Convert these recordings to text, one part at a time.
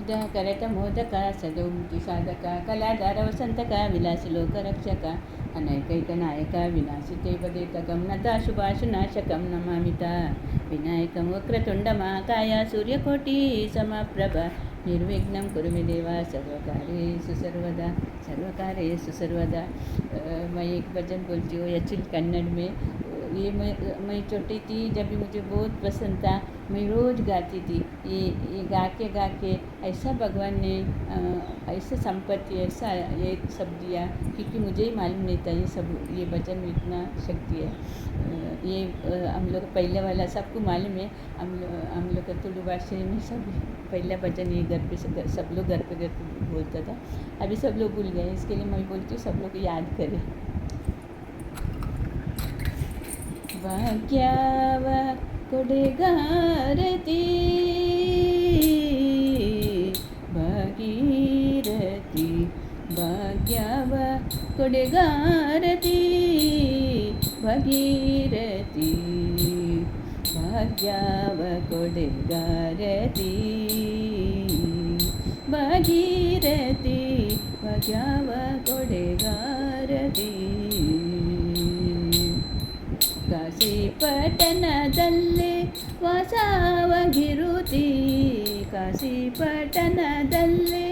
ಮುದ ಕರಟ ಮೋದಕ ಸಜೌಟಿ ಸಾಧಕ ಕಲಾಧಾರ ವಸಂತಕ ವಿಲಾಸಿ ಲೋಕರಕ್ಷಕ ಅನೈಕೈಕ ನಾಯಕ ವಿನಾಶಿತೆ ಪದೇತಕಂ ನತ ಶುಭಾಶುನಾಶಕಂ ನಮಾಮಿತ ವಿನಾಯಕಂ ವಕ್ರತುಂಡ ಮಹಾಕಾಯ ಸೂರ್ಯಕೋಟಿ ಸಮಪ್ರಭ निर्विघ्नं कुरु मे देव सर्वकार्येषु सर्वदा। मैं एक भजन बोलती हूँ एक्चुअली कन्नड़ में। ये मैं छोटी थी जब भी मुझे बहुत पसंद था, मैं रोज़ गाती थी। ये गा के ऐसा भगवान ने ऐसा संपत्ति ऐसा ये सब दिया, क्योंकि मुझे ही मालूम नहीं था ये भजन में इतना शक्ति है। ये हम लोग पहले वाला सबको मालूम है। हम लोग का तुलु भाषा में सब पहला भजन ये घर पे सब लोग घर पे बोलता था। अभी सब लोग भूल गए, इसके लिए मैं बोलती हूँ सब लोग याद करें। भाग्यव कोडेगारती भागीरथी भाग्यव कोडेगारती भागीरथी भाग्यव कोडेगारती भागीरथी भाग्यव कोडेगारती ಕಾಶಿ ಪಟ್ಟಣದಲ್ಲಿ ವಾಸವಾಗಿರುತ್ತಿ ಕಾಶಿ ಪಟ್ಟಣದಲ್ಲಿ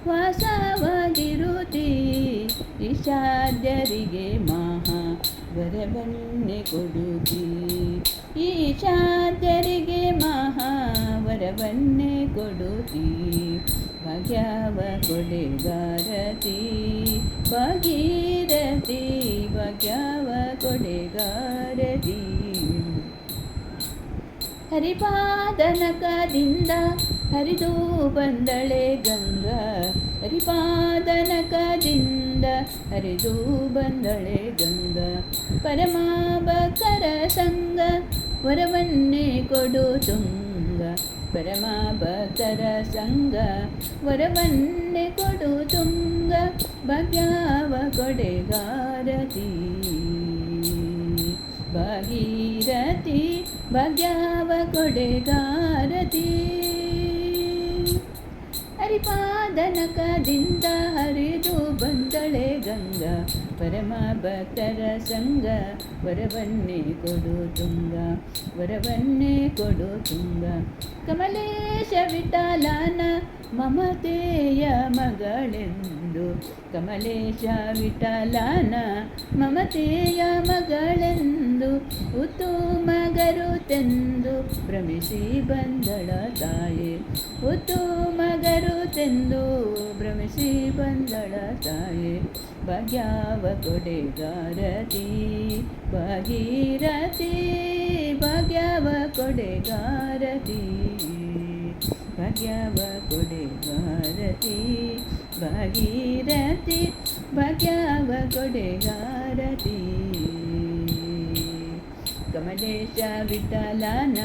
ವಾಸವಾಗಿರುತ್ತಿ ಈಶಾದ್ಯರಿಗೆ ಮಹಾ ವರವನ್ನೇ ಕೊಡುತ್ತಿ ಈಶಾದ್ಯರಿಗೆ ಮಹಾ ವರವನ್ನೇ ಕೊಡುತ್ತಿ ಭಾಗ್ಯವ ಕೊಡೆಗಾರತಿ ಭಾಗೀರಥಿ ಭಾಗ್ಯವ ಕೊಡೆಗಾರತಿ ಹರಿಪಾದನಕದಿಂದ ಹರಿದು ಬಂದಳೆ ಗಂಗಾ ಹರಿಪಾದನಕದಿಂದ ಹರಿದು ಬಂದಳೆ ಗಂಗಾ ಪರಮ ಭಕ್ತರ ಸಂಗ ವರವನ್ನೇ ಕೊಡು ತುಂಗ ಪರಮ ಭಕ್ತರ ಸಂಗ ವರವನ್ನೇ ಕೊಡು ತುಂಗ ಭಾಗ್ಯವ ಕೊಡೆಗಾರತಿ ಭಾಗೀರಥಿ ಭಾಗ್ಯವ ಕೊಡೆಗಾರತಿ ಹರಿಪಾದನಕದಿಂದ ಹರಿದು ಬಂದಳೆ ಗಂಗಾ ಪರಮ ಭಕ್ತರ ಸಂಗ ವರವನ್ನೇ ಕೊಡು ತುಂಗ ವರವನ್ನೇ ಕೊಡು ತುಂಗ ಕಮಲೇಶ ವಿಠಲನ ಮಮತೆಯ ಮಗಳೆಂದು ಕಮಲೇಶ ವಿಠಲನ ಮಮತೆಯ ಮಗಳೆಂದು ಉತ್ತು ಮಗರುತೆಂದು ಭ್ರಮಿಸಿ ಬಂದಳ ತಾಯೆ ಉತ್ತು ಮಗರುತೆಂದು ಭ್ರಮಿಸಿ ಬಂದಳ ತಾಯೆ ಭಾಗ್ಯವ ಕೊಡೆಗಾರತಿ ಭಾಗೀರಥಿ ಭಾಗ್ಯವ ಕೊಡೆಗಾರತಿ ಭಾಗ್ಯವ ಕೊಡೆಗಾರತಿ ಭಾಗೀರಥಿ ಭಾಗ್ಯವ ಕೊಡೆಗಾರತಿ ಕಮಲೇಶ ವಿಠಲನ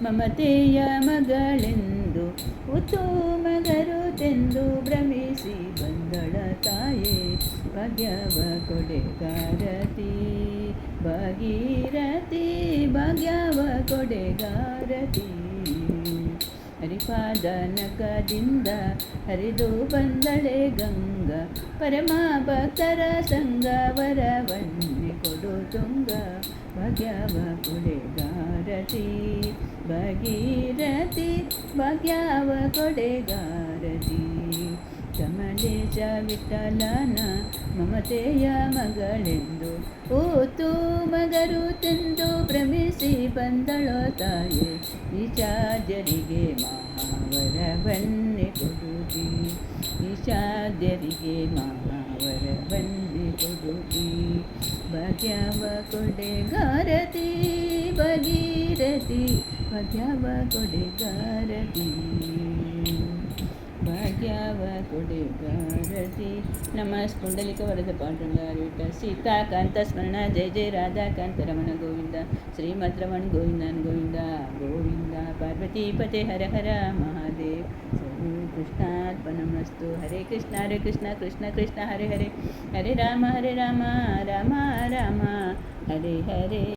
ಮಮತೆಯ ಮಗಳೆಂದು ಉತ್ತು ಮಗರುತೆಂದು ಭ್ರಮಿಸಿ ಬಂದಳ ತಾಯೆ ಭಾಗ್ಯವ ಕೊಡೆಗಾರತಿ ಭಾಗೀರಥಿ ಭಾಗ್ಯವ ಕೊಡೆಗಾರತಿ ಹರಿಪಾದನಕದಿಂದ ಹರಿದು ಬಂದಳೆ ಗಂಗಾ ಪರಮ ಭಕ್ತರ ಸಂಗ ವರವನ್ನೇ ಕೊಡು ತುಂಗ ಭಾಗ್ಯವ ಕೊಡೆಗಾರತಿ ಭಾಗೀರಥಿ ಭಾಗ್ಯವ ಕೊಡೆಗಾರತಿ ಕಮಲೇಶ ವಿಠಲನ ಮಮತೆಯ ಮಗಳೆಂದು ಓತು ಮಗರುತೆಂದು ಭ್ರಮಿಸಿ ಬಂದಳೋ ತಾಯೆ ಈಶಾದ್ಯರಿಗೆ ಮಹಾವರವನ್ನೇ ಕೊಡುತ್ತಿ ಈಶಾದ್ಯರಿಗೆ ಮಹಾವರವನ್ನೇ ಕೊಡುತ್ತಿ ಭಾಗ್ಯವ ಕೊಡೆಗಾರತಿ ಭಾಗೀರಥಿ ಭಾಗ್ಯವ ಕೊಡೆಗಾರತಿ ಭಾಗ್ಯವ ಕೊಡೆಗಾರತಿ ನಮಃ ಪುಂಡಲಿಕ ವರದ ಪಾಂಡುರಂಗಾರಿಟ ಸೀತಾಕಾಂತ ಸ್ಮರಣ ಜಯ ಜಯ ರಾಧಾಕಾಂತ ರಮಣ ಗೋವಿಂದ ಶ್ರೀಮದ್ ರಮಣ ಗೋವಿಂದನ್ ಗೋವಿಂದ ಗೋವಿಂದ ಪಾರ್ವತೀಪತೆ ಹರ ಹರ ಮಹಾದೇವ್ ಸರ್ವೇ ಕೃಷ್ಣಾರ್ಪಣಮಸ್ತು ಹರೇ ಕೃಷ್ಣ ಕೃಷ್ಣ ಕೃಷ್ಣ ಹರೆ ಹರೆ ಹರೆ ರಾಮ ರಾಮ ರಾಮ ಹರೆ ಹರೆ